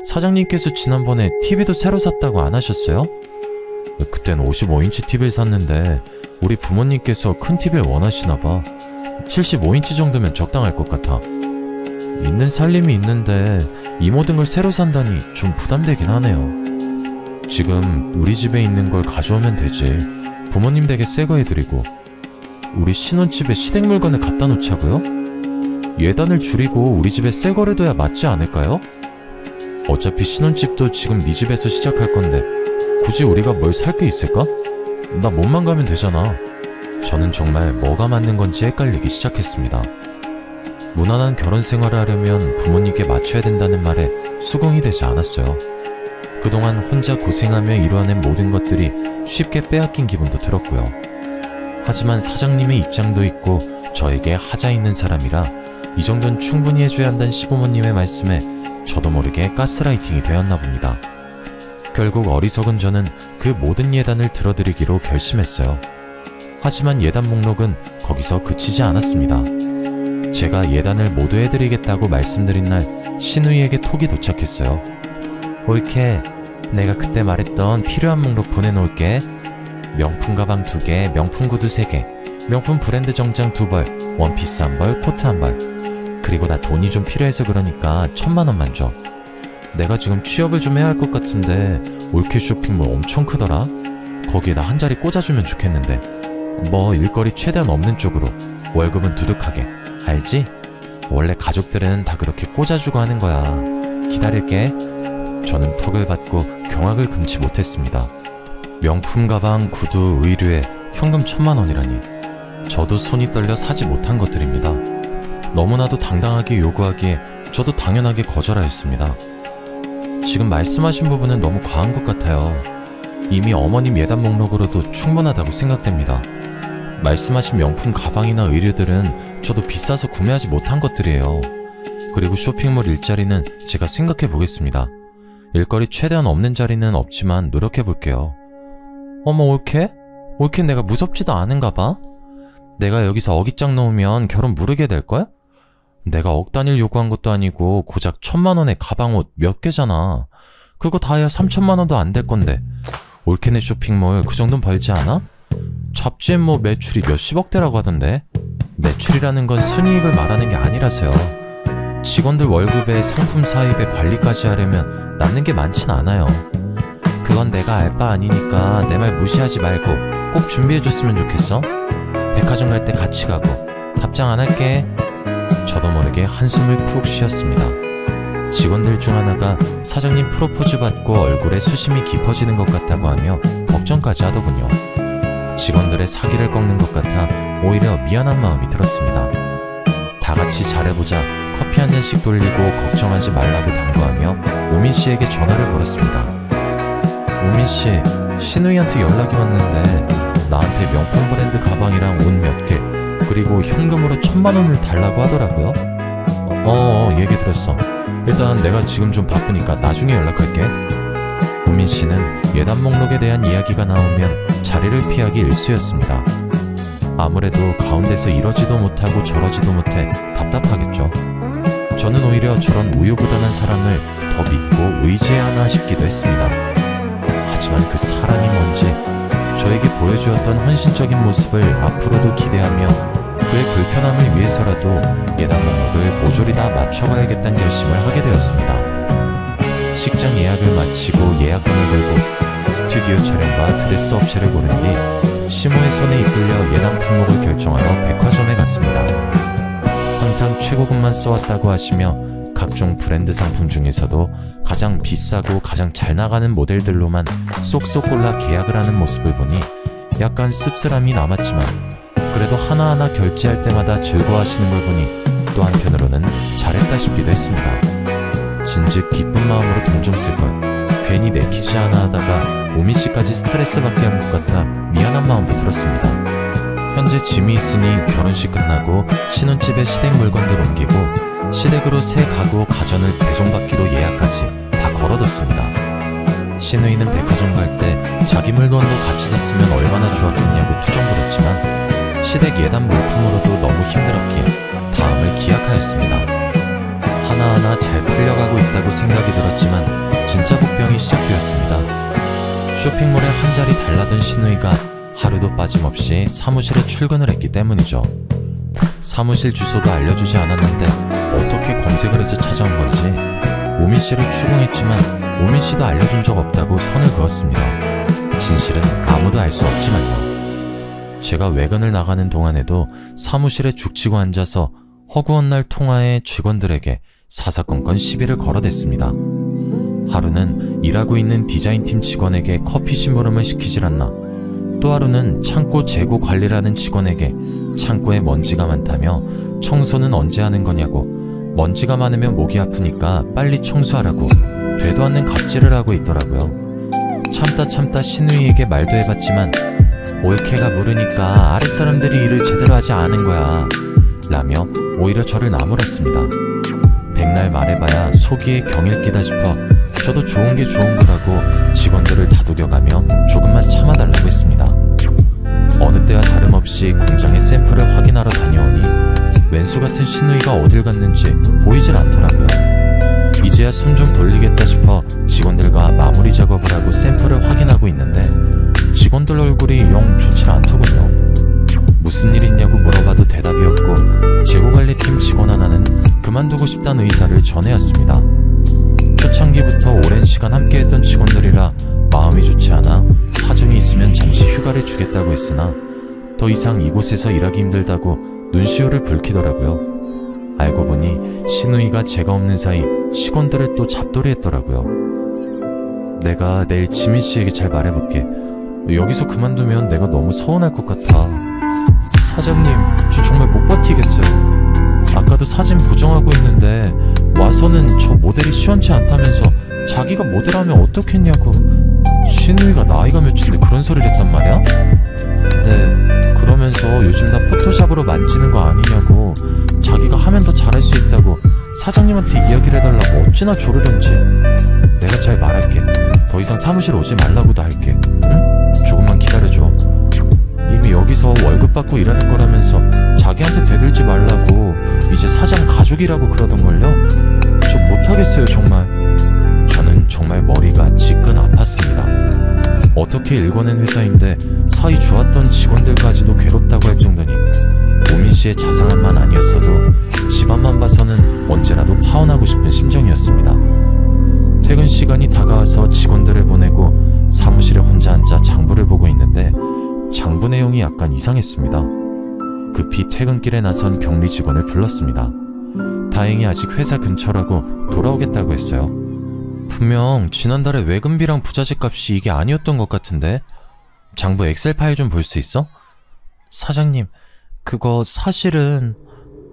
사장님께서 지난번에 TV도 새로 샀다고 안 하셨어요?" "그땐 55인치 TV를 샀는데 우리 부모님께서 큰 TV를 원하시나봐. 75인치 정도면 적당할 것 같아." "있는 살림이 있는데 이 모든 걸 새로 산다니 좀 부담되긴 하네요." "지금 우리 집에 있는 걸 가져오면 되지. 부모님 댁에 새 거 해드리고." "우리 신혼집에 시댁 물건을 갖다 놓자고요? 예단을 줄이고 우리 집에 새 거를 둬야 맞지 않을까요? 어차피 신혼집도 지금 네 집에서 시작할 건데 굳이 우리가 뭘 살 게 있을까? 나 몸만 가면 되잖아." 저는 정말 뭐가 맞는 건지 헷갈리기 시작했습니다. 무난한 결혼 생활을 하려면 부모님께 맞춰야 된다는 말에 수긍이 되지 않았어요. 그동안 혼자 고생하며 이루어낸 모든 것들이 쉽게 빼앗긴 기분도 들었고요. 하지만 사장님의 입장도 있고 저에게 하자 있는 사람이라 이 정도는 충분히 해줘야 한다는 시부모님의 말씀에 저도 모르게 가스라이팅이 되었나 봅니다. 결국 어리석은 저는 그 모든 예단을 들어드리기로 결심했어요. 하지만 예단 목록은 거기서 그치지 않았습니다. 제가 예단을 모두 해드리겠다고 말씀드린 날 신우이에게 톡이 도착했어요. 올케, 내가 그때 말했던 필요한 목록 보내놓을게. 명품 가방 2개, 명품 구두 3개, 명품 브랜드 정장 2벌, 원피스 1벌, 코트 1벌. 그리고 나 돈이 좀 필요해서 그러니까 1000만 원만 줘. 내가 지금 취업을 좀 해야 할 것 같은데 올케 쇼핑몰 엄청 크더라. 거기에다 한 자리 꽂아주면 좋겠는데. 뭐 일거리 최대한 없는 쪽으로, 월급은 두둑하게. 알지? 원래 가족들은 다 그렇게 꽂아주고 하는 거야. 기다릴게. 저는 톡을 받고 경악을 금치 못했습니다. 명품 가방, 구두, 의류에 현금 1000만 원이라니. 저도 손이 떨려 사지 못한 것들입니다. 너무나도 당당하게 요구하기에 저도 당연하게 거절하였습니다. 지금 말씀하신 부분은 너무 과한 것 같아요. 이미 어머님 예단 목록으로도 충분하다고 생각됩니다. 말씀하신 명품 가방이나 의류들은 저도 비싸서 구매하지 못한 것들이에요. 그리고 쇼핑몰 일자리는 제가 생각해 보겠습니다. 일거리 최대한 없는 자리는 없지만 노력해 볼게요. 어머, 올케? 올케 내가 무섭지도 않은가 봐? 내가 여기서 어깃장 놓으면 결혼 무르게 될걸? 내가 억 단위를 요구한 것도 아니고 고작 1000만 원의 가방 옷 몇 개잖아. 그거 다 해야 3000만 원도 안 될 건데. 올케네 쇼핑몰 그 정도는 벌지 않아? 잡지엔 뭐 매출이 몇십억대라고 하던데. 매출이라는 건 순이익을 말하는 게 아니라서요. 직원들 월급에 상품 사입에 관리까지 하려면 남는 게 많진 않아요. 그건 내가 알 바 아니니까 내 말 무시하지 말고 꼭 준비해줬으면 좋겠어. 백화점 갈 때 같이 가고. 답장 안 할게. 저도 모르게 한숨을 푹 쉬었습니다. 직원들 중 하나가 사장님 프로포즈 받고 얼굴에 수심이 깊어지는 것 같다고 하며 걱정까지 하더군요. 직원들의 사기를 꺾는 것 같아 오히려 미안한 마음이 들었습니다. 다 같이 잘해보자 커피 한 잔씩 돌리고 걱정하지 말라고 당부하며 우민씨에게 전화를 걸었습니다. 우민씨, 신우이한테 연락이 왔는데 나한테 명품 브랜드 가방이랑 옷 몇 개, 그리고 현금으로 1000만 원을 달라고 하더라고요. 얘기 들었어. 일단 내가 지금 좀 바쁘니까 나중에 연락할게. 우민씨는 예단 목록에 대한 이야기가 나오면 자리를 피하기 일쑤였습니다. 아무래도 가운데서 이러지도 못하고 저러지도 못해 답답하겠죠. 저는 오히려 저런 우유부단한 사람을 더 믿고 의지해야 하나 싶기도 했습니다. 하지만 그 사람이 뭔지, 저에게 보여주었던 헌신적인 모습을 앞으로도 기대하며 그의 불편함을 위해서라도 예단 목록을 모조리 다 맞춰가야겠다는 결심을 하게 되었습니다. 식장 예약을 마치고 예약금을 걸고 스튜디오 촬영과 드레스 업체를 고른 뒤 시모의 손에 이끌려 예단 품목을 결정하러 백화점에 갔습니다. 항상 최고급만 써왔다고 하시며 각종 브랜드 상품 중에서도 가장 비싸고 가장 잘 나가는 모델들로만 쏙쏙 골라 계약을 하는 모습을 보니 약간 씁쓸함이 남았지만 그래도 하나하나 결제할 때마다 즐거워하시는 걸 보니 또 한편으로는 잘했다 싶기도 했습니다. 진즉 기쁜 마음으로 돈 좀 쓸걸, 괜히 내키지 않아 하다가 우민씨까지 스트레스 받게 한 것 같아 미안한 마음도 들었습니다. 현재 짐이 있으니 결혼식 끝나고 신혼집에 시댁 물건들 옮기고 시댁으로 새 가구 가전을 배송받기로 예약까지 다 걸어뒀습니다. 신우이는 백화점 갈 때 자기 물건도 같이 샀으면 얼마나 좋았겠냐고 투정부렸지만 시댁 예단 물품으로도 너무 힘들었기에 다음을 기약하였습니다. 하나하나 잘 풀려가고 있다고 생각이 들었지만 진짜 복병이 시작되었습니다. 쇼핑몰에 한 자리 달라던 신우이가 하루도 빠짐없이 사무실에 출근을 했기 때문이죠. 사무실 주소도 알려주지 않았는데 어떻게 검색을 해서 찾아온 건지 우민씨를 추궁했지만 우민씨도 알려준 적 없다고 선을 그었습니다. 진실은 아무도 알 수 없지만요. 제가 외근을 나가는 동안에도 사무실에 죽치고 앉아서 허구한 날 통화에 직원들에게 사사건건 시비를 걸어댔습니다. 하루는 일하고 있는 디자인팀 직원에게 커피 심부름을 시키질 않나, 또 하루는 창고 재고 관리라는 직원에게 창고에 먼지가 많다며 청소는 언제 하는 거냐고, 먼지가 많으면 목이 아프니까 빨리 청소하라고 되도 않는 갑질을 하고 있더라고요. 참다 신우이에게 말도 해봤지만 올케가 물으니까 아랫사람들이 일을 제대로 하지 않은 거야 라며 오히려 저를 나무랐습니다. 백날 말해봐야 속이에 경일기다 싶어 저도 좋은 게 좋은 거라고 직원들을 다독여가며 조금만 참아달라고 했습니다. 어느 때와 다름없이 공장의 샘플을 확인하러 다녀오니 왼수 같은 신우이가 어딜 갔는지 보이질 않더라고요. 이제야 숨 좀 돌리겠다 싶어 직원들과 마무리 작업을 하고 샘플을 확인하고 있는데 직원들 얼굴이 영 좋지 않더군요. 무슨 일 있냐고 물어봐도 대답이 없고 재고관리팀 직원 하나는 그만두고 싶다는 의사를 전해왔습니다. 초창기부터 오랜 시간 함께했던 직원들이라 마음이 좋지 않아 사정이 있으면 잠시 휴가를 주겠다고 했으나 더 이상 이곳에서 일하기 힘들다고 눈시울을 붉히더라고요. 알고 보니 신우이가 제가 없는 사이 직원들을 또 잡돌이했더라고요. 내가 내일 지민씨에게 잘 말해볼게. 여기서 그만두면 내가 너무 서운할 것 같아. 사장님, 저 정말 못 버티겠어요. 아까도 사진 보정하고 있는데 와서는 저 모델이 시원치 않다면서 자기가 모델하면 어떻겠냐고. 신우이가 나이가 몇인데 그런 소리를 했단 말이야? 네, 그러면서 요즘 다 포토샵으로 만지는 거 아니냐고, 자기가 하면 더 잘할 수 있다고 사장님한테 이야기를 해달라고 어찌나 조르던지. 내가 잘 말할게. 더 이상 사무실 오지 말라고도 할게. 응? 조금만 기다려줘. 이미 여기서 월급 받고 일하는 거라면서 자기한테 대들지 말라고 이제 사장 가족이라고 그러던걸요? 저 못하겠어요 정말. 저는 정말 머리가 지끈 아팠습니다. 어떻게 일궈낸 회사인데 사이 좋았던 직원들까지도 괴롭다고 할 정도니 오민씨의 자상함만 아니었어도 집안만 봐서는 언제라도 파혼하고 싶은 심정이었습니다. 퇴근 시간이 다가와서 직원들을 보내고 사무실에 혼자 앉아 장부를 보고 있는데 장부 내용이 약간 이상했습니다. 급히 퇴근길에 나선 격리 직원을 불렀습니다. 다행히 아직 회사 근처라고 돌아오겠다고 했어요. 분명 지난달에 외근비랑 부자재 값이 이게 아니었던 것 같은데 장부 엑셀 파일 좀 볼 수 있어? 사장님, 그거 사실은...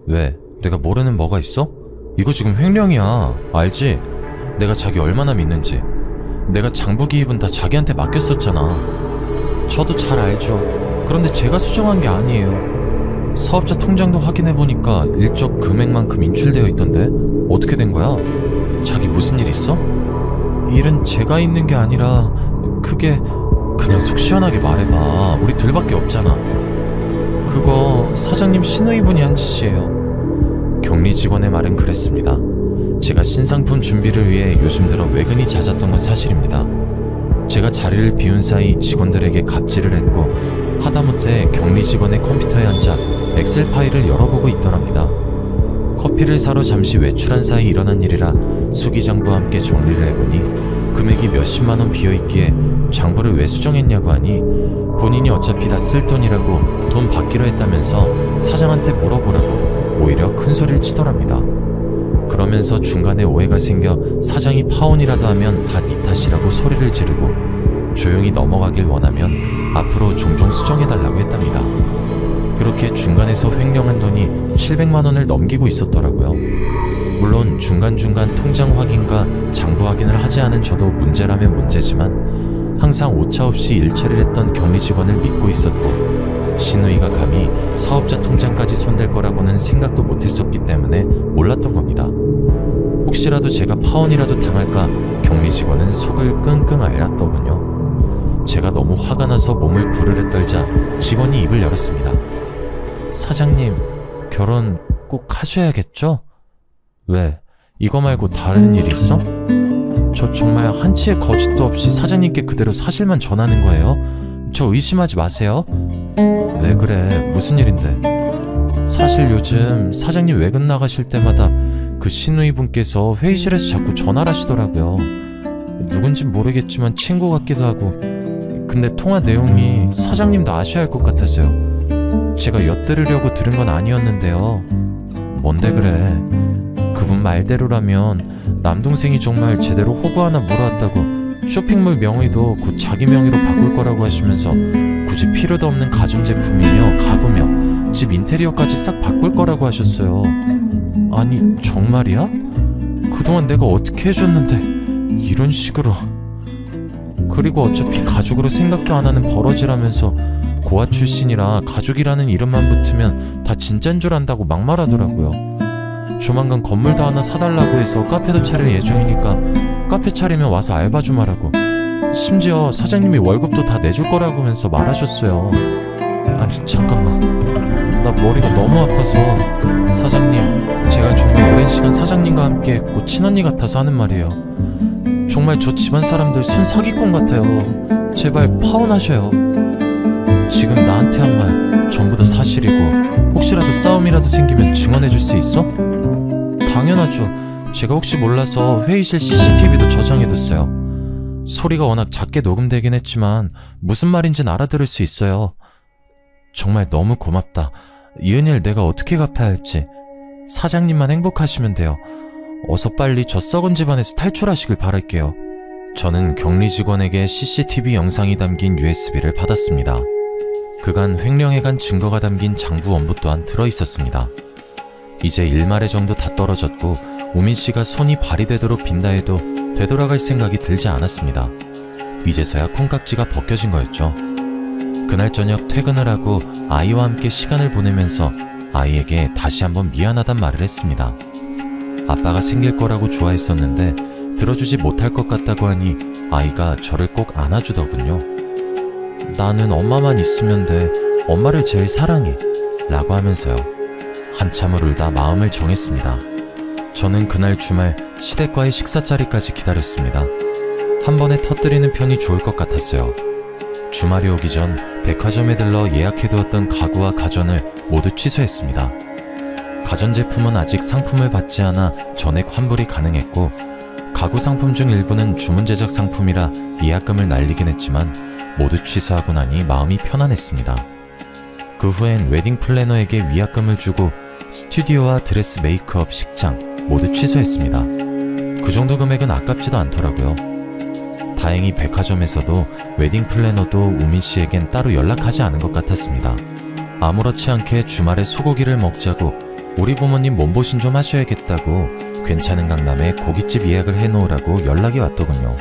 왜? 내가 모르는 뭐가 있어? 이거 지금 횡령이야. 알지? 내가 자기 얼마나 믿는지. 내가 장부 기입은 다 자기한테 맡겼었잖아. 저도 잘 알죠. 그런데 제가 수정한 게 아니에요. 사업자 통장도 확인해보니까 일적 금액만큼 인출되어 있던데 어떻게 된 거야? 자기 무슨 일 있어? 일은 제가 있는 게 아니라 그게... 그냥 속 시원하게 말해봐. 우리 둘밖에 없잖아. 그거 사장님 신우이분이 한 짓이에요. 격리 직원의 말은 그랬습니다. 제가 신상품 준비를 위해 요즘 들어 외근이 잦았던 건 사실입니다. 제가 자리를 비운 사이 직원들에게 갑질을 했고 하다못해 격리 직원의 컴퓨터에 앉아 엑셀 파일을 열어보고 있더랍니다. 커피를 사러 잠시 외출한 사이 일어난 일이라 수기장부와 함께 정리를 해보니 금액이 몇십만원 비어있기에 장부를 왜 수정했냐고 하니 본인이 어차피 다 쓸 돈이라고 돈 받기로 했다면서 사장한테 물어보라고 오히려 큰 소리를 치더랍니다. 그러면서 중간에 오해가 생겨 사장이 파혼이라도 하면 다 네 탓이라고 소리를 지르고 조용히 넘어가길 원하면 앞으로 종종 수정해달라고 했답니다. 그렇게 중간에서 횡령한 돈이 700만원을 넘기고 있었더라고요. 물론 중간중간 통장 확인과 장부 확인을 하지 않은 저도 문제라면 문제지만 항상 오차없이 일처리를 했던 격리 직원을 믿고 있었고 신우이가 감히 사업자 통장까지 손댈 거라고는 생각도 못했었기 때문에 몰랐던 겁니다. 혹시라도 제가 파혼이라도 당할까 격리 직원은 속을 끙끙 앓았더군요. 제가 너무 화가 나서 몸을 부르르 떨자 직원이 입을 열었습니다. 사장님, 결혼 꼭 하셔야겠죠? 왜? 이거 말고 다른 일 있어? 저 정말 한치의 거짓도 없이 사장님께 그대로 사실만 전하는 거예요. 저 의심하지 마세요. 왜 그래? 무슨 일인데? 사실 요즘 사장님 외근 나가실 때마다 그 신우이 분께서 회의실에서 자꾸 전화를 하시더라고요. 누군진 모르겠지만 친구 같기도 하고. 근데 통화 내용이 사장님도 아셔야 할 것 같아서요. 제가 엿들으려고 들은 건 아니었는데요. 뭔데 그래? 그분 말대로라면 남동생이 정말 제대로 호구 하나 물어왔다고 쇼핑몰 명의도 곧 자기 명의로 바꿀 거라고 하시면서 굳이 필요도 없는 가전제품이며 가구며 집 인테리어까지 싹 바꿀 거라고 하셨어요. 아니 정말이야? 그동안 내가 어떻게 해줬는데 이런 식으로. 그리고 어차피 가족으로 생각도 안 하는 버러지라면서 고아 출신이라 가족이라는 이름만 붙으면 다 진짠 줄 안다고 막말하더라고요. 조만간 건물도 하나 사달라고 해서 카페도 차릴 예정이니까 카페 차리면 와서 알바 좀 하라고. 심지어 사장님이 월급도 다 내줄 거라고 하면서 말하셨어요. 아니 잠깐만, 나 머리가 너무 아파서. 사장님, 제가 정말 오랜 시간 사장님과 함께 했고 친언니 같아서 하는 말이에요. 정말 저 집안 사람들 순 사기꾼 같아요. 제발 파혼하셔요. 지금 나한테 한 말 전부 다 사실이고 혹시라도 싸움이라도 생기면 증언해줄 수 있어? 당연하죠. 제가 혹시 몰라서 회의실 CCTV도 저장해뒀어요. 소리가 워낙 작게 녹음되긴 했지만 무슨 말인지는 알아들을 수 있어요. 정말 너무 고맙다. 이 은혜를 내가 어떻게 갚아야 할지. 사장님만 행복하시면 돼요. 어서 빨리 저 썩은 집안에서 탈출하시길 바랄게요. 저는 격리 직원에게 CCTV 영상이 담긴 USB를 받았습니다. 그간 횡령해간 증거가 담긴 장부 원부 또한 들어있었습니다. 이제 일말의 정도 다 떨어졌고 우민씨가 손이 발이 되도록 빈다 해도 되돌아갈 생각이 들지 않았습니다. 이제서야 콩깍지가 벗겨진 거였죠. 그날 저녁 퇴근을 하고 아이와 함께 시간을 보내면서 아이에게 다시 한번 미안하단 말을 했습니다. 아빠가 생길 거라고 좋아했었는데 들어주지 못할 것 같다고 하니 아이가 저를 꼭 안아주더군요. 나는 엄마만 있으면 돼. 엄마를 제일 사랑해. 라고 하면서요. 한참을 울다 마음을 정했습니다. 저는 그날 주말 시댁과의 식사 자리까지 기다렸습니다. 한 번에 터뜨리는 편이 좋을 것 같았어요. 주말이 오기 전 백화점에 들러 예약해두었던 가구와 가전을 모두 취소했습니다. 가전제품은 아직 상품을 받지 않아 전액 환불이 가능했고 가구 상품 중 일부는 주문 제작 상품이라 예약금을 날리긴 했지만 모두 취소하고 나니 마음이 편안했습니다. 그 후엔 웨딩 플래너에게 위약금을 주고 스튜디오와 드레스 메이크업, 식장 모두 취소했습니다. 그 정도 금액은 아깝지도 않더라고요. 다행히 백화점에서도 웨딩 플래너도 우민씨에겐 따로 연락하지 않은 것 같았습니다. 아무렇지 않게 주말에 소고기를 먹자고 우리 부모님 몸보신 좀 하셔야겠다고 괜찮은 강남에 고깃집 예약을 해놓으라고 연락이 왔더군요.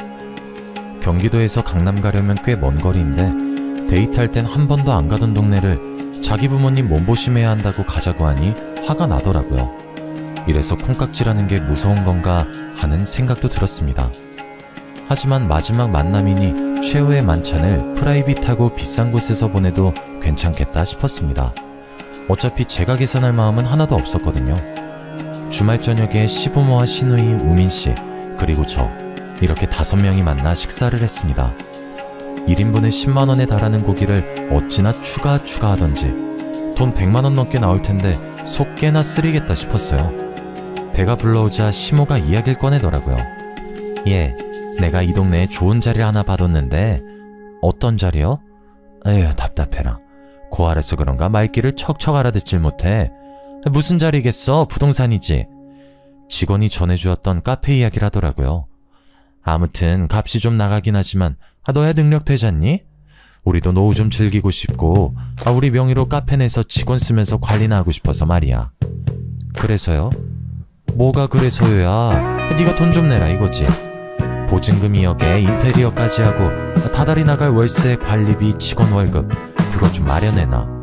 경기도에서 강남 가려면 꽤 먼 거리인데 데이트할 땐 한 번도 안 가던 동네를 자기 부모님 몸보심해야 한다고 가자고 하니 화가 나더라고요. 이래서 콩깍지라는 게 무서운 건가 하는 생각도 들었습니다. 하지만 마지막 만남이니 최후의 만찬을 프라이빗하고 비싼 곳에서 보내도 괜찮겠다 싶었습니다. 어차피 제가 계산할 마음은 하나도 없었거든요. 주말 저녁에 시부모와 시누이, 우민씨, 그리고 저 이렇게 5명이 만나 식사를 했습니다. 1인분에 10만원에 달하는 고기를 어찌나 추가하던지 돈 100만원 넘게 나올 텐데 속 꽤나 쓰리겠다 싶었어요. 배가 불러오자 시모가 이야기를 꺼내더라고요. 예, 내가 이 동네에 좋은 자리를 하나 받았는데. 어떤 자리요? 에휴, 답답해라. 고아라서 그런가 말귀를 척척 알아듣질 못해. 무슨 자리겠어? 부동산이지. 직원이 전해주었던 카페 이야기를 하더라고요. 아무튼 값이 좀 나가긴 하지만 너야 능력 되잖니? 우리도 노후 좀 즐기고 싶고 우리 명의로 카페 내서 직원 쓰면서 관리나 하고 싶어서 말이야. 그래서요? 뭐가 그래서요야? 네가 돈 좀 내라 이거지. 보증금 2억에 인테리어까지 하고 다달이 나갈 월세, 관리비, 직원 월급 그것 좀 마련해놔.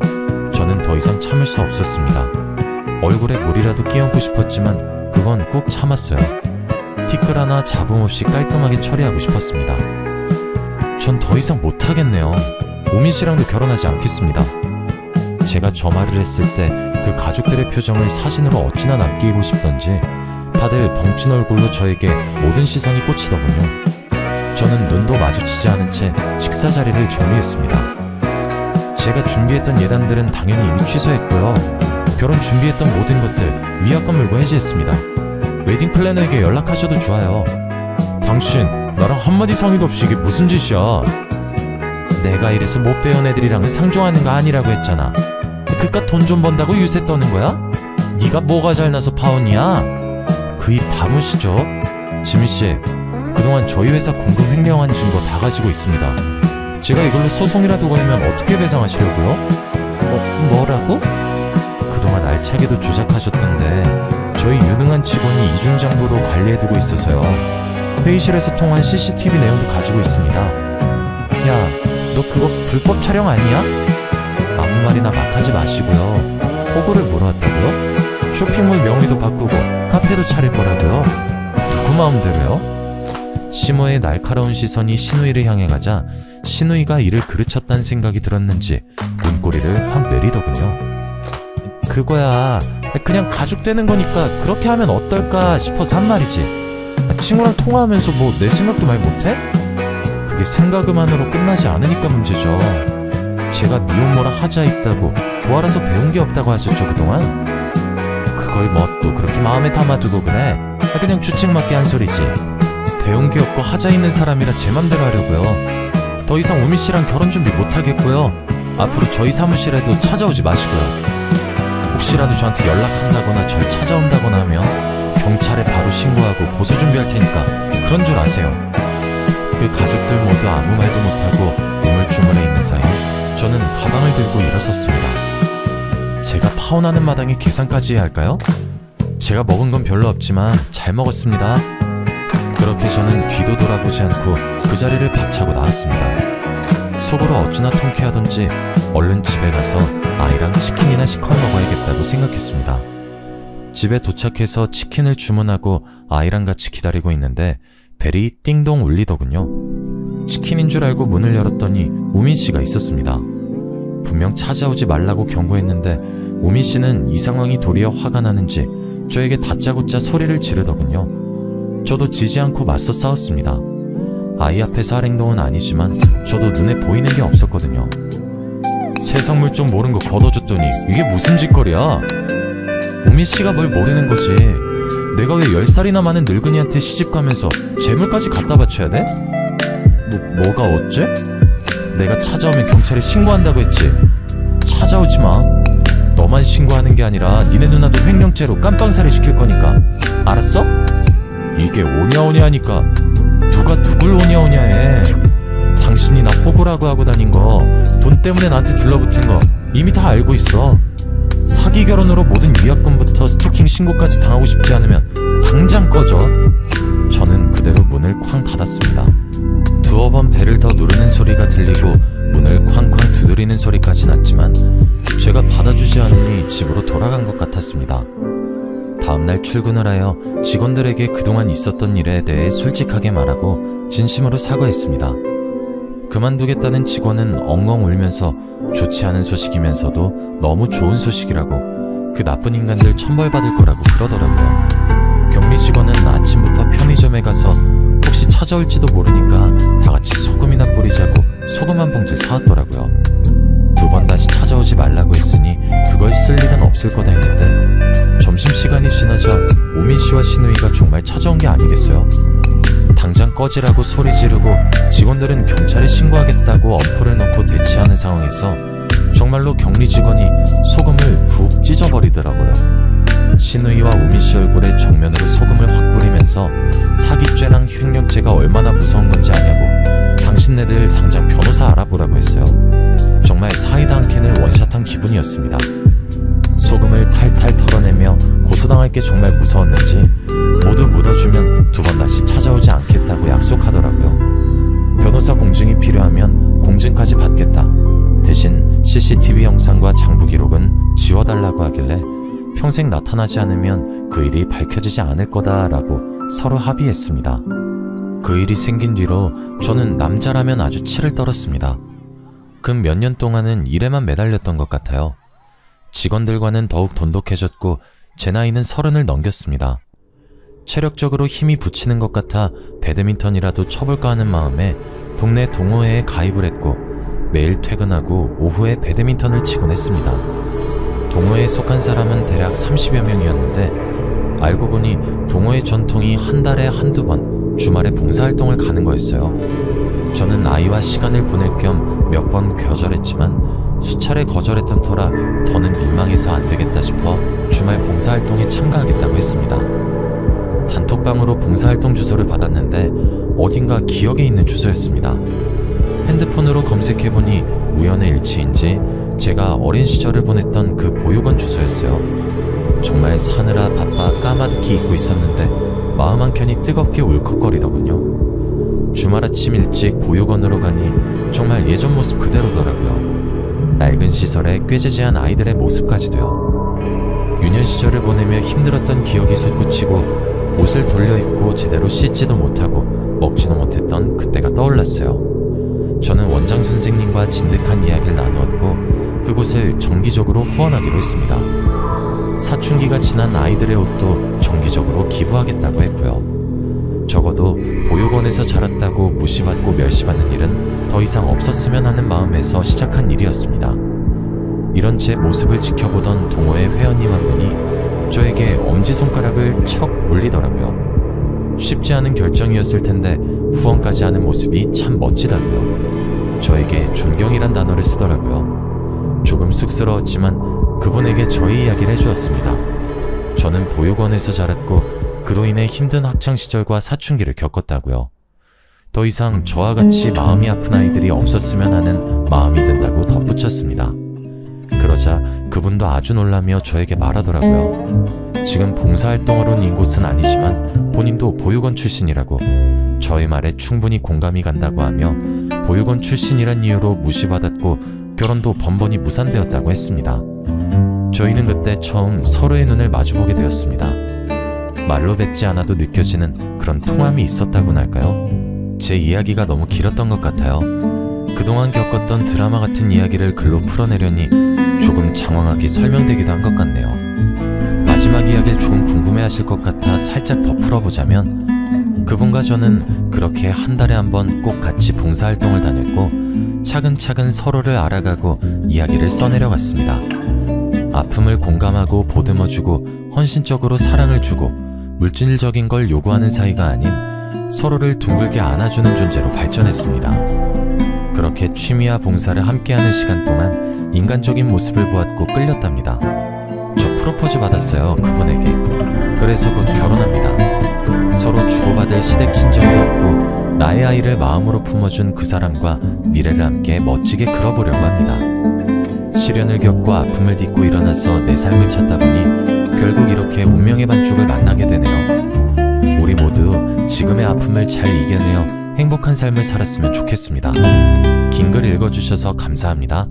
저는 더 이상 참을 수 없었습니다. 얼굴에 물이라도 끼얹고 싶었지만 그건 꾹 참았어요. 티끌 하나 잡음 없이 깔끔하게 처리하고 싶었습니다. 전 더 이상 못하겠네요. 우민씨랑도 결혼하지 않겠습니다. 제가 저 말을 했을 때 그 가족들의 표정을 사진으로 어찌나 남기고 싶던지 다들 벙찐 얼굴로 저에게 모든 시선이 꽂히더군요. 저는 눈도 마주치지 않은 채 식사 자리를 정리했습니다. 제가 준비했던 예단들은 당연히 이미 취소했고요. 결혼 준비했던 모든 것들 위약금 물고 해지했습니다. 웨딩 플래너에게 연락하셔도 좋아요. 당신 나랑 한마디 상의도 없이 이게 무슨 짓이야? 내가 이래서 못 배운 애들이랑은 상종하는 거 아니라고 했잖아. 그깟 돈 좀 번다고 유세 떠는 거야? 네가 뭐가 잘나서 파혼이야? 그 입 다무시죠? 지민씨, 그동안 저희 회사 공금 횡령한 증거 다 가지고 있습니다. 제가 이걸로 소송이라도 걸면 어떻게 배상하시려고요? 뭐라고? 그동안 알차게도 조작하셨던데 저희 유능한 직원이 이중장부로 관리해두고 있어서요. 회의실에서 통한 CCTV 내용도 가지고 있습니다. 야, 너 그거 불법 촬영 아니야? 아무 말이나 막 하지 마시고요. 호구를 물어왔다고요? 쇼핑몰 명의도 바꾸고 카페도 차릴 거라고요? 누구 마음대로요? 시모의 날카로운 시선이 신우이를 향해 가자 신우이가 이를 그르쳤다는 생각이 들었는지 눈꼬리를 확 내리더군요. 그거야, 그냥 가족 되는 거니까 그렇게 하면 어떨까 싶어서 한 말이지. 친구랑 통화하면서 뭐 내 생각도 말 못해? 그게 생각만으로 끝나지 않으니까 문제죠. 제가 미혼모라 하자 있다고 구하라서 배운 게 없다고 하셨죠 그동안? 그걸 뭐 또 그렇게 마음에 담아두고 그래? 그냥 주책맞게 한 소리지. 배운 게 없고 하자 있는 사람이라 제 맘대로 하려고요. 더 이상 우미씨랑 결혼 준비 못하겠고요. 앞으로 저희 사무실에도 찾아오지 마시고요. 혹시라도 저한테 연락한다거나 절 찾아온다거나 하면 경찰에 바로 신고하고 고소 준비할 테니까 그런 줄 아세요. 그 가족들 모두 아무 말도 못하고 우물쭈물해 있는 사이 저는 가방을 들고 일어섰습니다. 제가 파혼하는 마당에 계산까지 해야 할까요? 제가 먹은 건 별로 없지만 잘 먹었습니다. 그렇게 저는 뒤도 돌아보지 않고 그 자리를 박차고 나왔습니다. 속으로 어찌나 통쾌하던지 얼른 집에 가서 아이랑 치킨이나 시켜 먹어야겠다고 생각했습니다. 집에 도착해서 치킨을 주문하고 아이랑 같이 기다리고 있는데 벨이 띵동 울리더군요. 치킨인 줄 알고 문을 열었더니 우민씨가 있었습니다. 분명 찾아오지 말라고 경고했는데 우민씨는 이 상황이 도리어 화가 나는지 저에게 다짜고짜 소리를 지르더군요. 저도 지지 않고 맞서 싸웠습니다. 아이 앞에서 할 행동은 아니지만 저도 눈에 보이는 게 없었거든요. 세상 물정 모른 거 걷어줬더니 이게 무슨 짓거리야? 우민씨가 뭘 모르는 거지. 내가 왜 10살이나 많은 늙은이한테 시집가면서 재물까지 갖다 바쳐야 돼? 뭐가 어째? 내가 찾아오면 경찰에 신고한다고 했지. 찾아오지 마. 너만 신고하는 게 아니라 니네 누나도 횡령죄로 깜빵살이 시킬 거니까. 알았어? 이게 오냐오냐 하니까 누가 누굴 오냐오냐 해. 당신이 나 호구라고 하고 다닌 거, 돈 때문에 나한테 들러붙은 거 이미 다 알고 있어. 사기 결혼으로 모든 위약금부터 스토킹 신고까지 당하고 싶지 않으면 당장 꺼져. 저는 그대로 문을 쾅 닫았습니다. 두어 번 벨을 더 누르는 소리가 들리고 문을 쾅쾅 두드리는 소리까지 났지만 제가 받아주지 않으니 집으로 돌아간 것 같았습니다. 다음날 출근을 하여 직원들에게 그동안 있었던 일에 대해 솔직하게 말하고 진심으로 사과했습니다. 그만두겠다는 직원은 엉엉 울면서 좋지 않은 소식이면서도 너무 좋은 소식이라고 그 나쁜 인간들 천벌받을 거라고 그러더라고요. 격리 직원은 아침부터 편의점에 가서 혹시 찾아올지도 모르니까 다같이 소금이나 뿌리자고 소금 한 봉지 사왔더라고요. 2번 다시 찾아오지 말라고 했으니 그걸 쓸 일은 없을 거다 했는데 점심시간이 지나자 우민씨와 신우이가 정말 찾아온 게 아니겠어요? 당장 꺼지라고 소리 지르고 직원들은 경찰에 신고하겠다고 엄포를 넣고 대치하는 상황에서 정말로 격리 직원이 소금을 푹 찢어버리더라고요. 신우이와 우민씨 얼굴에 정면으로 소금을 확 뿌리면서 사기죄랑 횡령죄가 얼마나 무서운 건지 아냐고 당신네들 당장 변호사 알아보라고 했어요. 정말 사이다 한 캔을 원샷한 기분이었습니다. 소금을 탈탈 털어내며 고소당할 게 정말 무서웠는지 모두 묻어주면 2번 다시 찾아오지 않겠다고 약속하더라고요. 변호사 공증이 필요하면 공증까지 받겠다. 대신 CCTV 영상과 장부 기록은 지워달라고 하길래 평생 나타나지 않으면 그 일이 밝혀지지 않을 거다라고 서로 합의했습니다. 그 일이 생긴 뒤로 저는 남자라면 아주 치를 떨었습니다. 그 몇 년 동안은 일에만 매달렸던 것 같아요. 직원들과는 더욱 돈독해졌고 제 나이는 30을 넘겼습니다. 체력적으로 힘이 붙이는 것 같아 배드민턴이라도 쳐볼까 하는 마음에 동네 동호회에 가입을 했고 매일 퇴근하고 오후에 배드민턴을 치곤 했습니다. 동호회에 속한 사람은 대략 30여 명이었는데 알고 보니 동호회 전통이 한 달에 한두 번 주말에 봉사활동을 가는 거였어요. 저는 아이와 시간을 보낼 겸 몇 번 거절했지만 수차례 거절했던 터라 더는 민망해서 안되겠다 싶어 주말 봉사활동에 참가하겠다고 했습니다. 단톡방으로 봉사활동 주소를 받았는데 어딘가 기억에 있는 주소였습니다. 핸드폰으로 검색해보니 우연의 일치인지 제가 어린 시절을 보냈던 그 보육원 주소였어요. 정말 사느라 바빠 까마득히 잊고 있었는데 마음 한켠이 뜨겁게 울컥거리더군요. 주말 아침 일찍 보육원으로 가니 정말 예전 모습 그대로더라고요. 낡은 시설에 꾀지지한 아이들의 모습까지도요. 유년 시절을 보내며 힘들었던 기억이 솟구치고 옷을 돌려 입고 제대로 씻지도 못하고 먹지도 못했던 그때가 떠올랐어요. 저는 원장 선생님과 진득한 이야기를 나누었고 그곳을 정기적으로 후원하기로 했습니다. 사춘기가 지난 아이들의 옷도 정기적으로 기부하겠다고 했고요. 적어도 보육원에서 자랐다고 무시받고 멸시받는 일은 더 이상 없었으면 하는 마음에서 시작한 일이었습니다. 이런 제 모습을 지켜보던 동호회 회원님 한 분이 저에게 엄지손가락을 척 올리더라고요. 쉽지 않은 결정이었을 텐데 후원까지 하는 모습이 참 멋지다고요. 저에게 존경이란 단어를 쓰더라고요. 조금 쑥스러웠지만 그분에게 저의 이야기를 해주었습니다. 저는 보육원에서 자랐고 그로 인해 힘든 학창시절과 사춘기를 겪었다고요. 더 이상 저와 같이 마음이 아픈 아이들이 없었으면 하는 마음이 든다고 덧붙였습니다. 그러자 그분도 아주 놀라며 저에게 말하더라고요. 지금 봉사활동으로 온 곳은 아니지만 본인도 보육원 출신이라고, 저의 말에 충분히 공감이 간다고 하며 보육원 출신이란 이유로 무시받았고 결혼도 번번이 무산되었다고 했습니다. 저희는 그때 처음 서로의 눈을 마주보게 되었습니다. 말로 뱉지 않아도 느껴지는 그런 통함이 있었다고나 할까요? 제 이야기가 너무 길었던 것 같아요. 그동안 겪었던 드라마 같은 이야기를 글로 풀어내려니 조금 장황하게 설명되기도 한 것 같네요. 마지막 이야기를 조금 궁금해하실 것 같아 살짝 더 풀어보자면, 그분과 저는 그렇게 한 달에 한 번 꼭 같이 봉사활동을 다녔고 차근차근 서로를 알아가고 이야기를 써내려갔습니다. 아픔을 공감하고 보듬어주고 헌신적으로 사랑을 주고 물질적인 걸 요구하는 사이가 아닌 서로를 둥글게 안아주는 존재로 발전했습니다. 그렇게 취미와 봉사를 함께하는 시간 동안 인간적인 모습을 보았고 끌렸답니다. 저 프로포즈 받았어요, 그분에게. 그래서 곧 결혼합니다. 서로 주고받을 시댁 친정도 없고 나의 아이를 마음으로 품어준 그 사람과 미래를 함께 멋지게 그려보려고 합니다. 시련을 겪고 아픔을 딛고 일어나서 내 삶을 찾다 보니 결국 이렇게 운명의 반쪽을 만나게 되네요. 우리 모두 지금의 아픔을 잘 이겨내어 행복한 삶을 살았으면 좋겠습니다. 긴 글 읽어주셔서 감사합니다.